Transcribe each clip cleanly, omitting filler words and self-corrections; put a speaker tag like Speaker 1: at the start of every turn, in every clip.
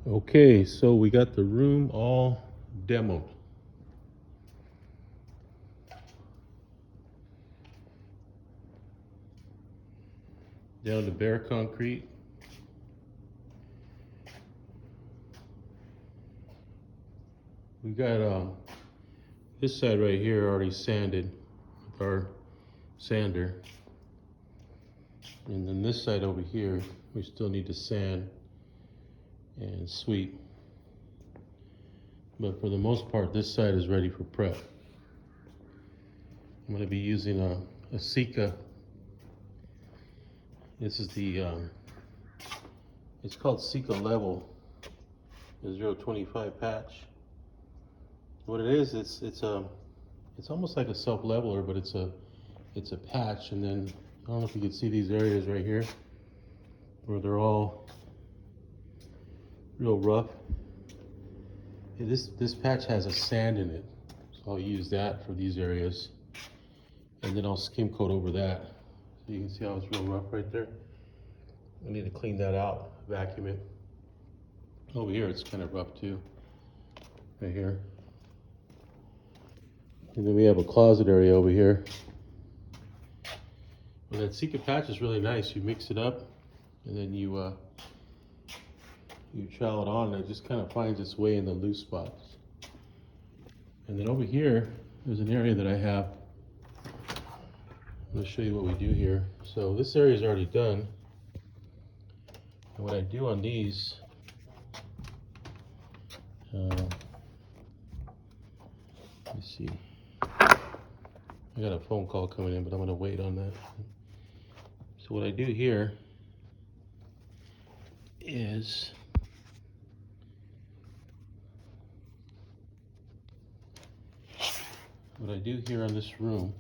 Speaker 1: Okay, so we got the room all demoed. Down to bare concrete. We got this side right here already sanded with our sander. And then this side over here, we still need to sand and sweep. But for the most part, this side is ready for prep. I'm going to be using a Sika. This is the, it's called Sika Level, the 025 patch. What it is, it's almost like a self-leveler, but it's a patch. And then I don't know if you can see these areas right here where they're all real rough. This patch has a sand in it, so I'll use that for these areas, and then I'll skim coat over that. So you can see how it's real rough right there. I need to clean that out, vacuum it. Over here it's kind of rough too, right here. And then we have a closet area over here. And that Sika patch is really nice. You mix it up, and then you trowel it on, and it just kind of finds its way in the loose spots. And then over here, there's an area that I have. I'm going to show you what we do here. So this area is already done. And what I do on these, let me see. I got a phone call coming in, but I'm going to wait on that. So what I do here is what I do here on this room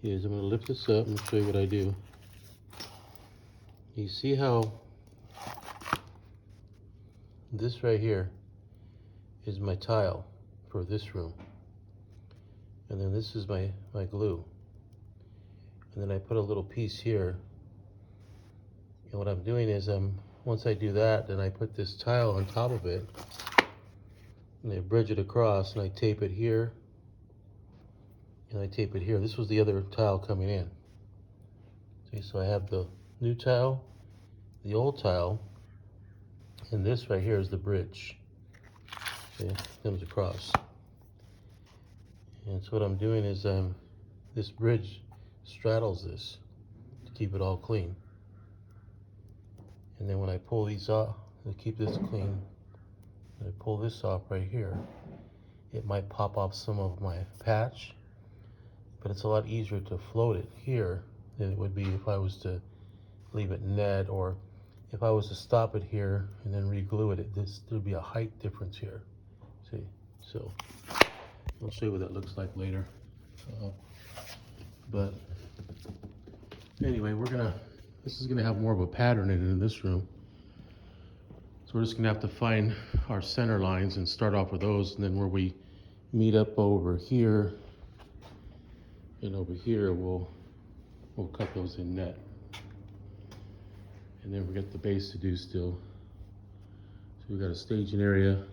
Speaker 1: is I'm going to lift this up and show you what I do. You see how this right here is my tile for this room, and then this is my glue, and then I put a little piece here. And what I'm doing is once I do that, then I put this tile on top of it, and I bridge it across, and I tape it here, and I tape it here. This was the other tile coming in. See, so I have the new tile, the old tile, and this right here is the bridge. See, it comes across. And so what I'm doing is this bridge straddles this to keep it all clean. And then when I pull these off to keep this clean, and I pull this off right here, it might pop off some of my patch, but it's a lot easier to float it here than it would be if I was to leave it net, or if I was to stop it here and then re-glue it. There'd be a height difference here. See, so I'll show you what that looks like later. But anyway, this is gonna have more of a pattern in it in this room. So we're just gonna have to find our center lines and start off with those, and then where we meet up over here and over here, we'll cut those in net. And then we got the base to do still. So we got a staging area.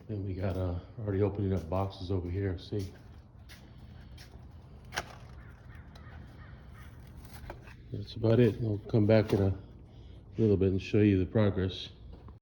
Speaker 1: Then we got already opening up boxes over here, see? That's about it. We'll come back in a little bit and show you the progress.